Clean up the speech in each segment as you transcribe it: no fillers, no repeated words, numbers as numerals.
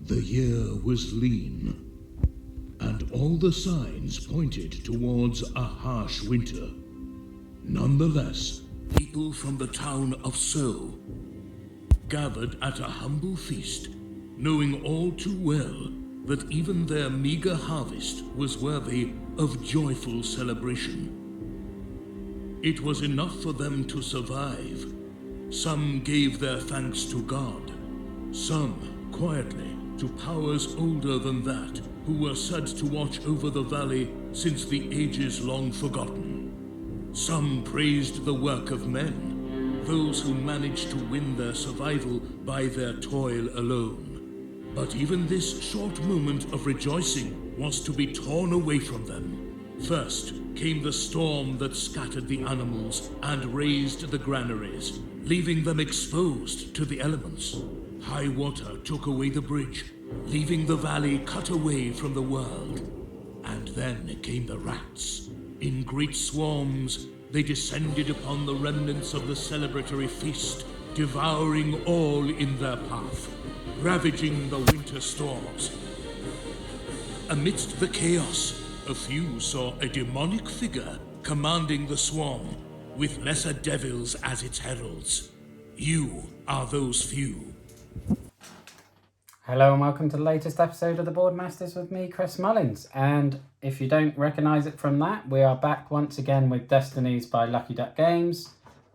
The year was lean, and all the signs pointed towards a harsh winter. Nonetheless, people from the town of So gathered at a humble feast, knowing all too well that even their meager harvest was worthy of joyful celebration. It was enough for them to survive. Some gave their thanks to God, some quietly to powers older than that, who were said to watch over the valley since the ages long forgotten. Some praised the work of men, those who managed to win their survival by their toil alone. But even this short moment of rejoicing was to be torn away from them. First came the storm that scattered the animals and razed the granaries, leaving them exposed to the elements. High water took away the bridge, leaving the valley cut away from the world. And then came the rats. In great swarms, they descended upon the remnants of the celebratory feast, devouring all in their path, ravaging the winter stores. Amidst the chaos, a few saw a demonic figure commanding the swarm, with lesser devils as its heralds. You are those few. Hello and welcome to the latest episode of the Boardmasters with me, Chris Mullins. And if you don't recognise it from that, we are back once again with Destinies by Lucky Duck Games.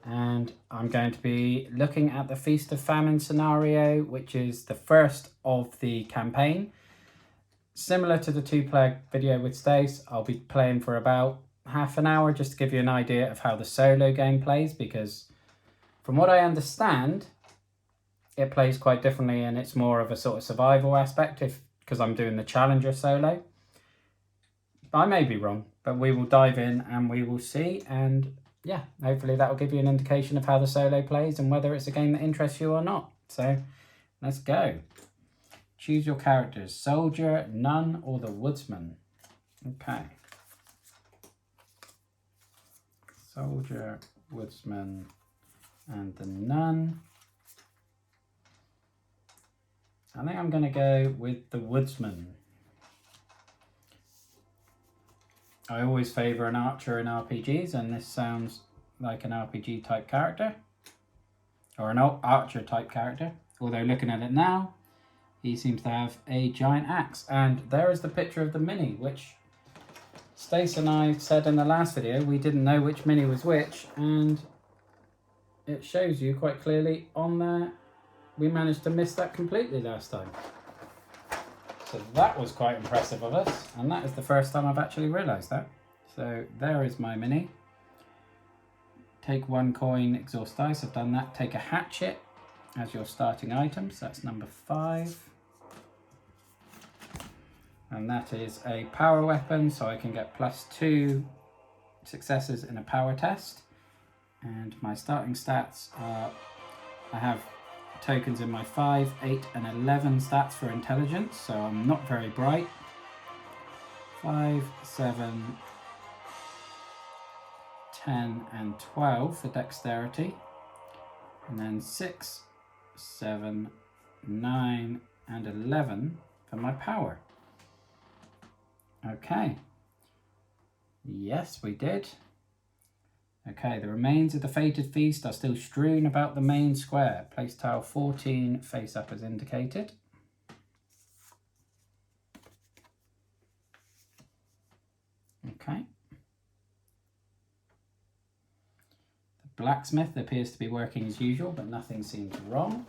And I'm going to be looking at the Feast of Famine scenario, which is the first of the campaign. Similar to the two-player video with Stace, I'll be playing for about half an hour just to give you an idea of how the solo game plays, because from what I understand, it plays quite differently and it's more of a sort of survival aspect because I'm doing the Challenger solo. I may be wrong, but we will dive in and we will see. And yeah, hopefully that will give you an indication of how the solo plays and whether it's a game that interests you or not. So let's go. Choose your characters, Soldier, Nun, or the Woodsman. Okay. Soldier, Woodsman, and the Nun. I think I'm going to go with the Woodsman. I always favour an archer in RPGs, and this sounds like an RPG type character. Or an archer type character. Although looking at it now, he seems to have a giant axe. And there is the picture of the mini, which Stace and I said in the last video we didn't know which mini was which. And it shows you quite clearly on there. We managed to miss that completely last time. So that was quite impressive of us. And that is the first time I've actually realised that. So there is my mini. Take 1 coin, exhaust dice. I've done that. Take a hatchet as your starting item. So that's number 5. And that is a power weapon. So I can get +2 successes in a power test. And my starting stats are, I have tokens in my 5, 8 and 11 stats for intelligence, so I'm not very bright. 5, 7, 10 and 12 for dexterity, and then 6, 7, 9 and 11 for my power. Okay, yes we did. Okay, the remains of the fated feast are still strewn about the main square. Place tile 14 face up as indicated. Okay. The blacksmith appears to be working as usual, but nothing seems wrong.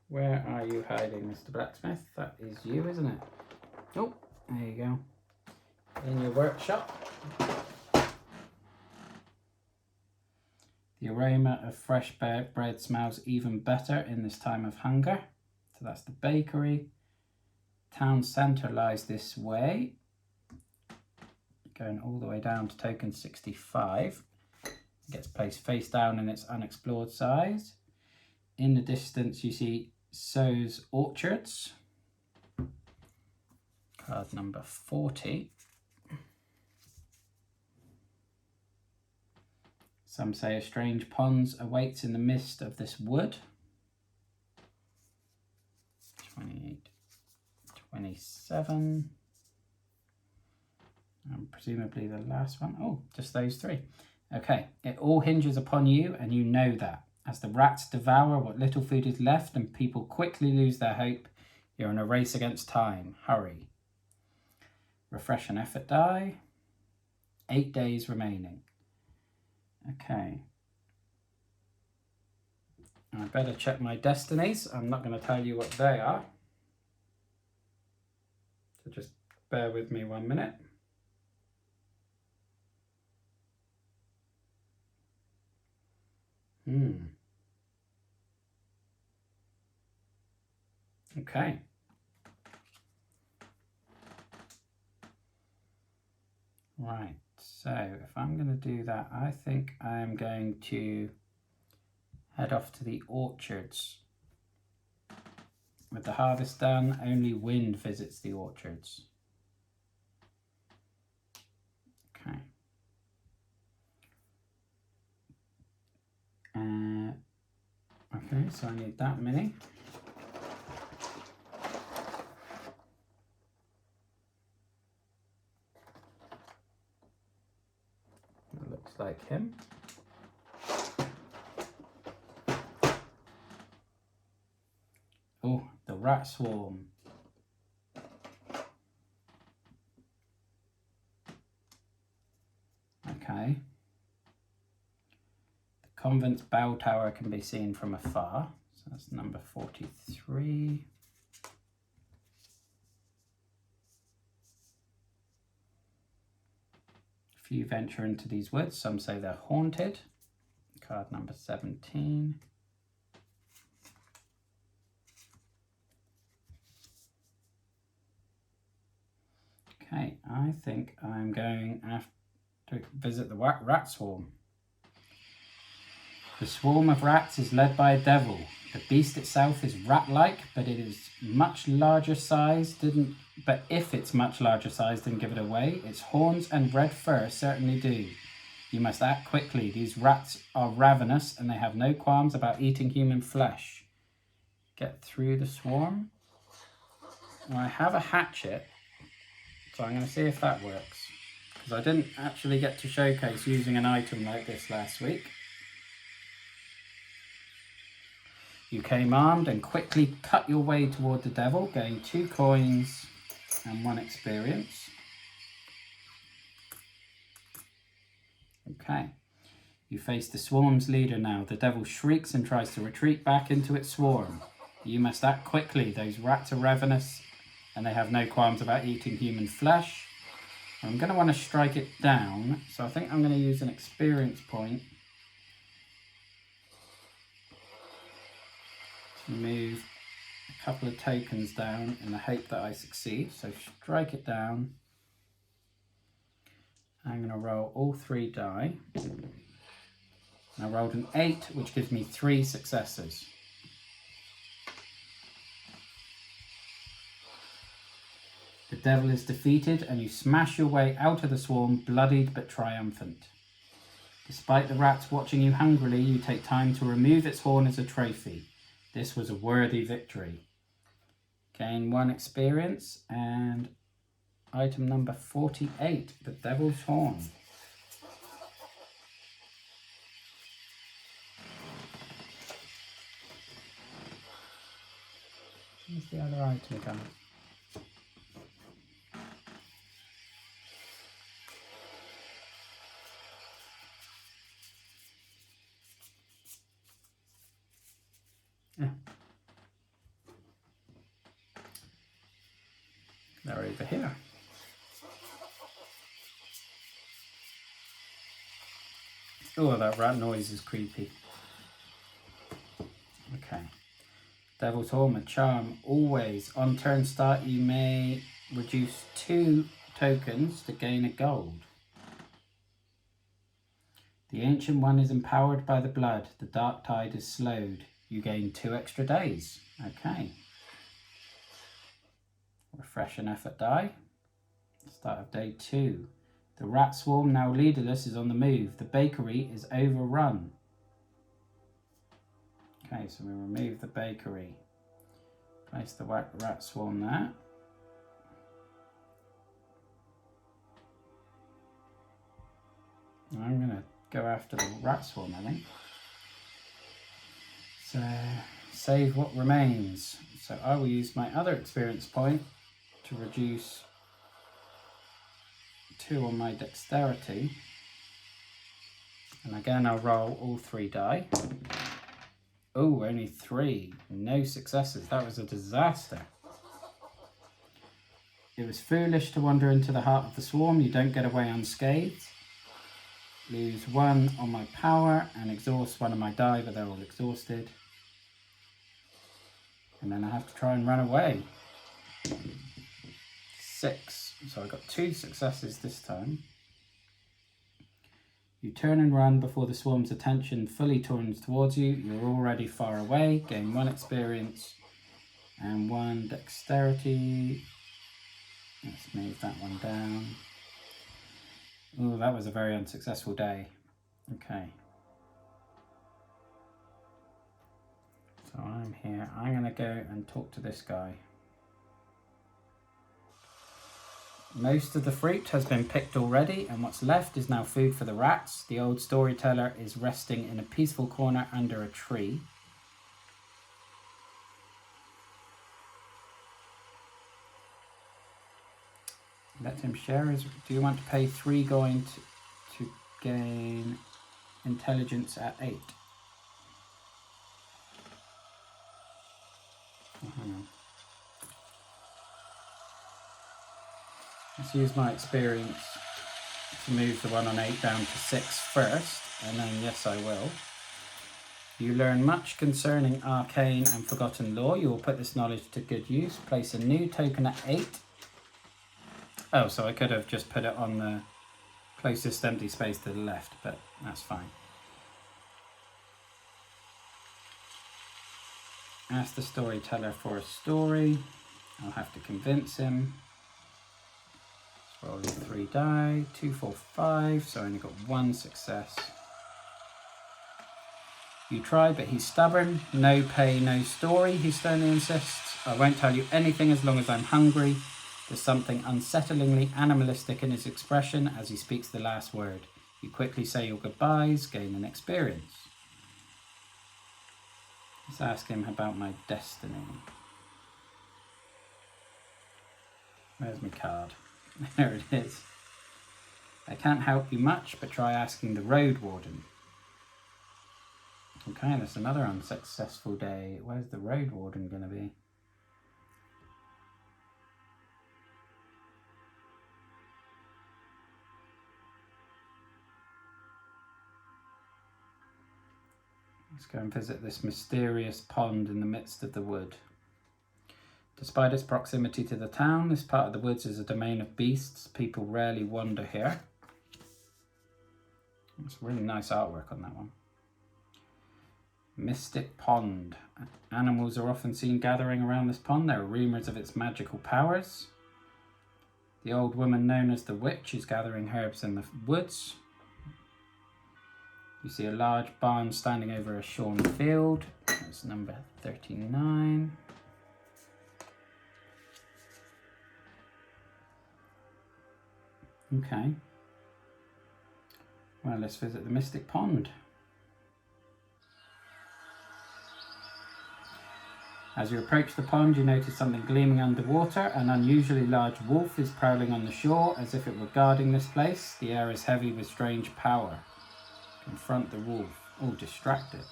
Where are you hiding, Mr. Blacksmith? That is you, isn't it? Oh, there you go. In your workshop. The aroma of fresh bread smells even better in this time of hunger. So that's the bakery. Town centre lies this way. Going all the way down to token 65. It gets placed face down in its unexplored size. In the distance you see So's Orchards, card number 40. Some say a strange pond awaits in the midst of this wood. 28, 27. And presumably the last one. Oh, just those three. Okay, it all hinges upon you, and you know that. As the rats devour what little food is left and people quickly lose their hope, you're in a race against time. Hurry. Refresh and effort die. 8 days remaining. Okay. I better check my destinies. I'm not going to tell you what they are. So just bear with me 1 minute. Okay. Right, so if I'm going to do that, I think I'm going to head off to the orchards. With the harvest done, only wind visits the orchards. Okay. Okay, so I need that many. It looks like him. Oh, the rat swarm. Okay. The convent's bell tower can be seen from afar. So that's number 43. If you venture into these woods, some say they're haunted. Card number 17. Okay, I think I'm going to visit the rat swarm. The swarm of rats is led by a devil. The beast itself is rat-like, but it is much larger size. But if it's much larger size, then give it away. Its horns and red fur certainly do. You must act quickly. These rats are ravenous, and they have no qualms about eating human flesh. Get through the swarm. Well, I have a hatchet, so I'm going to see if that works. Because I didn't actually get to showcase using an item like this last week. You came armed and quickly cut your way toward the devil, gain 2 coins and 1 experience. Okay. You face the swarm's leader now. The devil shrieks and tries to retreat back into its swarm. You must act quickly. Those rats are ravenous and they have no qualms about eating human flesh. I'm going to want to strike it down, so I think I'm going to use an experience point to move a couple of tokens down in the hope that I succeed. So strike it down. I'm going to roll all 3 die. I rolled an 8, which gives me 3 successes. The devil is defeated and you smash your way out of the swarm, bloodied but triumphant. Despite the rats watching you hungrily, you take time to remove its horn as a trophy. This was a worthy victory. Gain 1 experience and item number 48, the devil's horn. Where's the other item gone? Yeah. They're over here. Oh, that rat noise is creepy. Okay. Devil's Horn, a charm. Always. On turn start, you may reduce 2 tokens to gain a gold. The Ancient One is empowered by the blood. The Dark Tide is slowed. You gain 2 extra days. Okay. Refresh and effort die. Start of day 2. The rat swarm, now leaderless, is on the move. The bakery is overrun. Okay, so we remove the bakery. Place the rat swarm there. I'm going to go after the rat swarm, I think. So, save what remains. So I will use my other experience point to reduce 2 on my dexterity. And again, I'll roll all 3 die. Oh, only 3. No successes. That was a disaster. It was foolish to wander into the heart of the swarm. You don't get away unscathed. Lose 1 on my power and exhaust 1 of my die, but they're all exhausted. And then I have to try and run away. 6. So I got 2 successes this time. You turn and run before the swarm's attention fully turns towards you. You're already far away. Gain 1 experience and 1 dexterity. Let's move that one down. Oh, that was a very unsuccessful day. Okay. So I'm here. I'm going to go and talk to this guy. Most of the fruit has been picked already, and what's left is now food for the rats. The old storyteller is resting in a peaceful corner under a tree. Let him share his... Do you want to pay 3 going to gain intelligence at 8? Hang on. Let's use my experience to move the one on 8 down to 6 first, and then yes, I will. You learn much concerning arcane and forgotten lore. You will put this knowledge to good use. Place a new token at 8. Oh, so I could have just put it on the closest empty space to the left, but that's fine. Ask the storyteller for a story. I'll have to convince him. Rolling 3 die, 2, 4, 5, so I only got 1 success. You try, but he's stubborn. No pay, no story, he sternly insists. I won't tell you anything as long as I'm hungry. There's something unsettlingly animalistic in his expression as he speaks the last word. You quickly say your goodbyes, gain an experience. Let's ask him about my destiny. Where's my card? There it is. I can't help you much, but try asking the road warden. Okay, that's another unsuccessful day. Where's the road warden going to be? Let's go and visit this mysterious pond in the midst of the wood. Despite its proximity to the town, this part of the woods is a domain of beasts. People rarely wander here. It's really nice artwork on that one. Mystic Pond. Animals are often seen gathering around this pond. There are rumours of its magical powers. The old woman known as the witch is gathering herbs in the woods. You see a large barn standing over a shorn field. That's number 39. Okay. Well, let's visit the Mystic Pond. As you approach the pond, you notice something gleaming underwater. An unusually large wolf is prowling on the shore as if it were guarding this place. The air is heavy with strange power. Confront the wolf. Oh, distract it.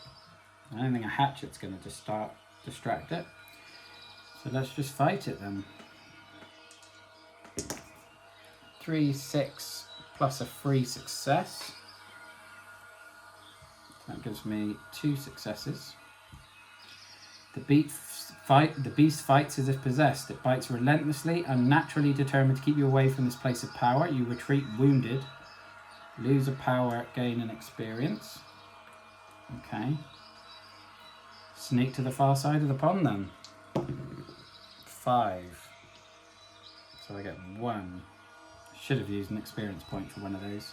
I don't think a hatchet's going to distract it. So let's just fight it then. 3, 6 plus a free success. That gives me 2 successes. The beast fights as if possessed. It bites relentlessly, unnaturally determined to keep you away from this place of power. You retreat wounded. Lose a power, gain an experience. Okay. Sneak to the far side of the pond then. 5. So I get 1. Should have used an experience point for one of those.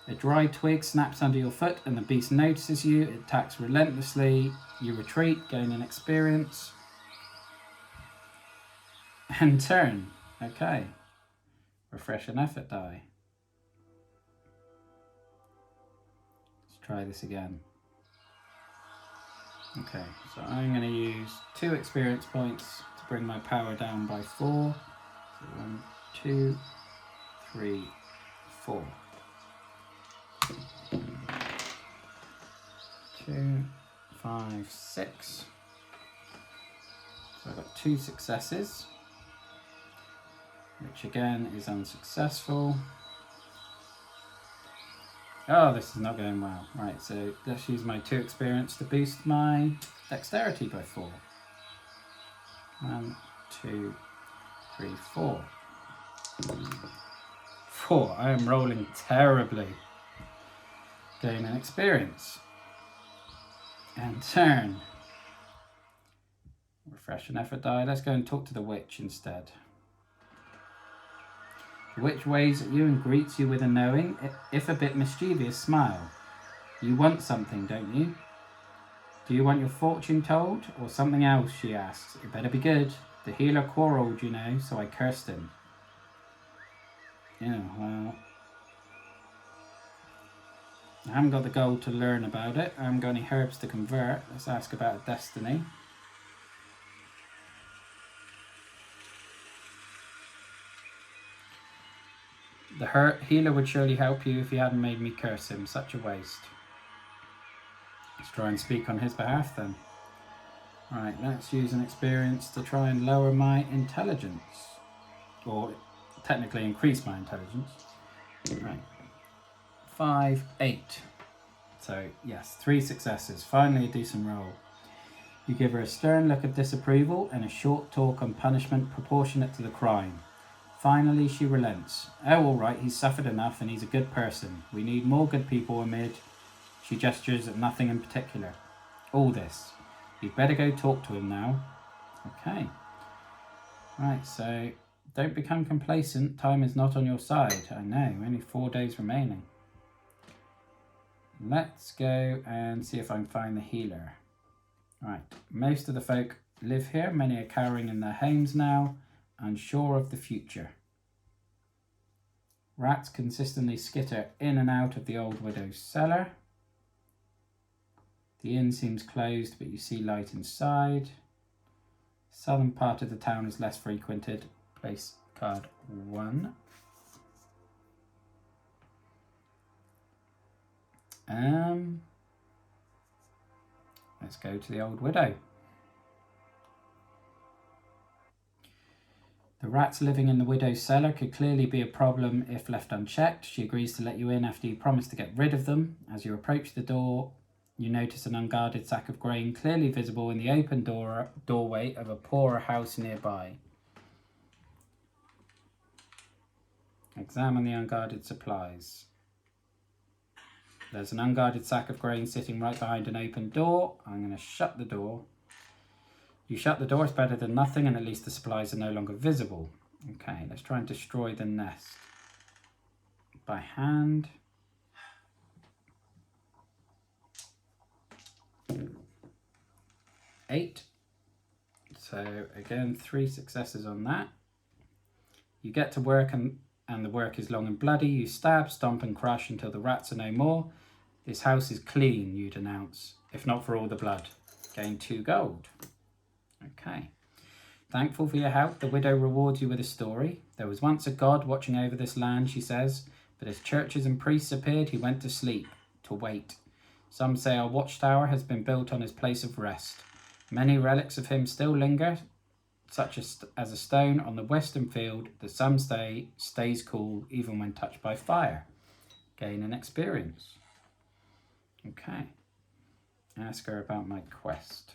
A dry twig snaps under your foot and the beast notices you. It attacks relentlessly. You retreat, gain an experience. And turn. Okay. Refresh an effort die. Let's try this again. Okay, so I'm going to use 2 experience points to bring my power down by 4. So 1, 2, 3, 4. 2, 5, 6. So I've got 2 successes, which again is unsuccessful. Oh, this is not going well. Right, so let's use my 2 experience to boost my dexterity by 4. 1, 2, 3, 4. 4. I am rolling terribly. Gain an experience. And turn. Refresh an effort die. Let's go and talk to the witch instead. The witch waves at you and greets you with a knowing, if a bit mischievous, smile. You want something, don't you? Do you want your fortune told, or something else, she asks. It better be good. The healer quarrelled, you know, so I cursed him. Yeah, well, I haven't got the gold to learn about it. I haven't got any herbs to convert. Let's ask about a destiny. The healer would surely help you if he hadn't made me curse him. Such a waste. Let's try and speak on his behalf then. Right, let's use an experience to try and lower my intelligence. Or technically increase my intelligence. Right. 5, 8. So yes, 3 successes. Finally a decent roll. You give her a stern look of disapproval and a short talk on punishment proportionate to the crime. Finally she relents. Oh, all right, he's suffered enough and he's a good person. We need more good people amid. She gestures at nothing in particular. All this. You'd better go talk to him now. Okay. Right, so don't become complacent. Time is not on your side. I know, only 4 days remaining. Let's go and see if I can find the healer. Right, most of the folk live here. Many are cowering in their homes now, unsure of the future. Rats consistently skitter in and out of the old widow's cellar. The inn seems closed, but you see light inside. Southern part of the town is less frequented. Place card 1. Let's go to the old widow. The rats living in the widow's cellar could clearly be a problem if left unchecked. She agrees to let you in after you promise to get rid of them. As you approach the door, you notice an unguarded sack of grain clearly visible in the open doorway of a poorer house nearby. Examine the unguarded supplies. There's an unguarded sack of grain sitting right behind an open door. I'm going to shut the door. You shut the door, it's better than nothing, and at least the supplies are no longer visible. Okay, let's try and destroy the nest. By hand. Eight. So again, 3 successes on that. You get to work and the work is long and bloody. You stab, stomp and crush until the rats are no more. This house is clean, you'd announce, if not for all the blood. Gain 2 gold. Okay. Thankful for your help, the widow rewards you with a story. There was once a god watching over this land, she says, but as churches and priests appeared, he went to sleep, to wait. Some say our watchtower has been built on his place of rest. Many relics of him still linger, such as a stone on the western field that some say stays cool even when touched by fire. Gain an experience. Okay. Ask her about my quest.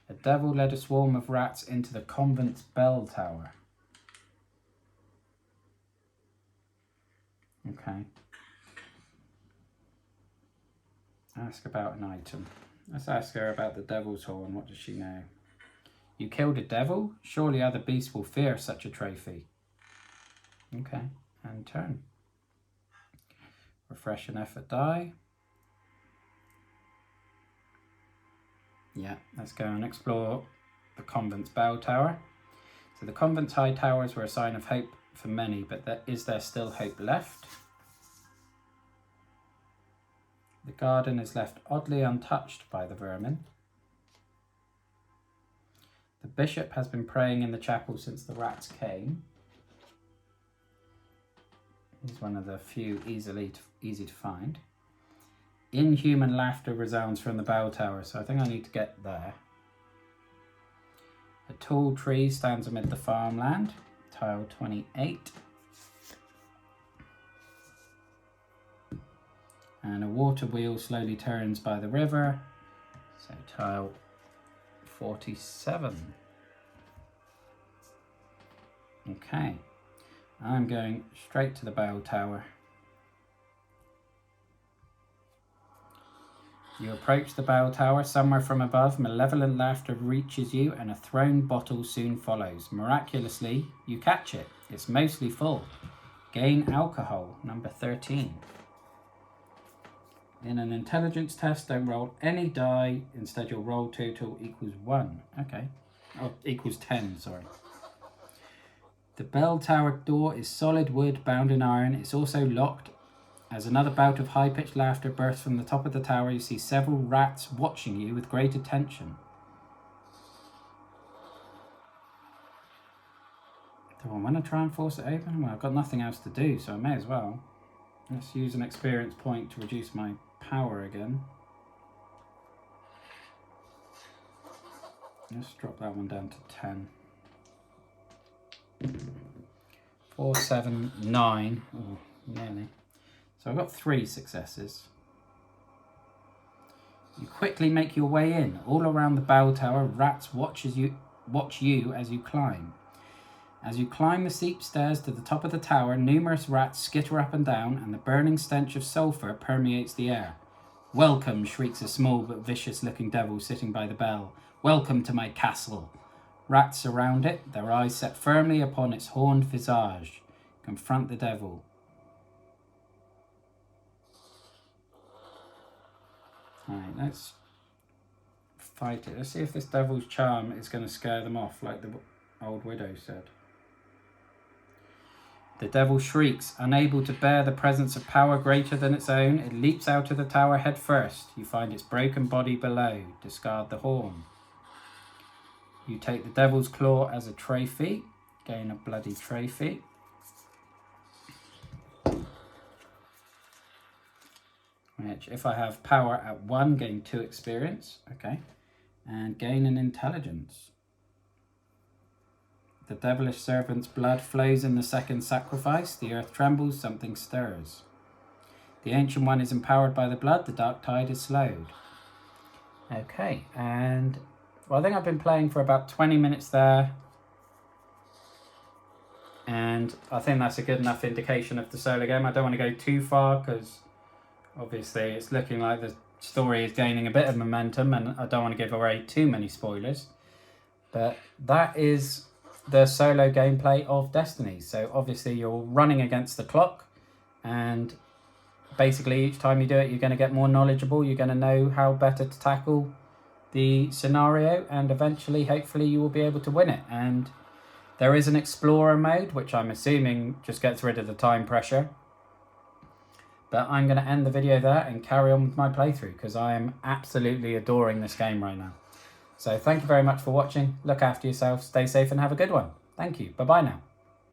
A devil led a swarm of rats into the convent's bell tower. Okay. Ask about an item. Let's ask her about the devil's horn. What does she know? You killed a devil. Surely other beasts will fear such a trophy. Okay, and turn. Refresh and effort die. Yeah, let's go and explore the convent's bell tower. So the convent's high towers were a sign of hope for many, but is there still hope left? The garden is left oddly untouched by the vermin. The bishop has been praying in the chapel since the rats came. He's one of the few easy to find. Inhuman laughter resounds from the bell tower, so I think I need to get there. A tall tree stands amid the farmland, tile 28. And a water wheel slowly turns by the river, so tile 47. Okay, I'm going straight to the bell tower. You approach the bell tower. Somewhere from above, malevolent laughter reaches you and a thrown bottle soon follows. Miraculously, you catch it. It's mostly full. Gain alcohol, number 13. In an intelligence test, don't roll any die. Instead, you'll roll total equals 1. Okay. Oh, equals 10, sorry. The bell tower door is solid wood bound in iron. It's also locked. As another bout of high-pitched laughter bursts from the top of the tower, you see several rats watching you with great attention. Do I want to try and force it open? Well, I've got nothing else to do, so I may as well. Let's use an experience point to reduce my power again. Let's drop that one down to 10. 4, 7, 9. Oh, nearly. So I've got 3 successes. You quickly make your way in. All around the bell tower, rats watch you as you climb. As you climb the steep stairs to the top of the tower, numerous rats skitter up and down, and the burning stench of sulphur permeates the air. "Welcome," shrieks a small but vicious-looking devil sitting by the bell. "Welcome to my castle." Rats surround it, their eyes set firmly upon its horned visage. Confront the devil. Alright, let's fight it. Let's see if this devil's charm is going to scare them off, like the old widow said. The devil shrieks, unable to bear the presence of power greater than its own. It leaps out of the tower head first. You find its broken body below. Discard the horn. You take the devil's claw as a trophy. Gain a bloody trophy. Which, if I have power at 1, gain 2 experience. Okay. And gain an intelligence. The devilish servant's blood flows in the second sacrifice. The earth trembles, something stirs. The Ancient One is empowered by the blood. The dark tide is slowed. Okay, and well, I think I've been playing for about 20 minutes there. And I think that's a good enough indication of the solo game. I don't want to go too far because obviously it's looking like the story is gaining a bit of momentum and I don't want to give away too many spoilers. But that is the solo gameplay of Destinies. So obviously you're running against the clock, and basically each time you do it you're going to get more knowledgeable. You're going to know how better to tackle the scenario, and eventually hopefully you will be able to win it. And there is an explorer mode, which I'm assuming just gets rid of the time pressure. But I'm going to end the video there and carry on with my playthrough because I am absolutely adoring this game right now. So thank you very much for watching. Look after yourself, stay safe and have a good one. Thank you. Bye-bye now.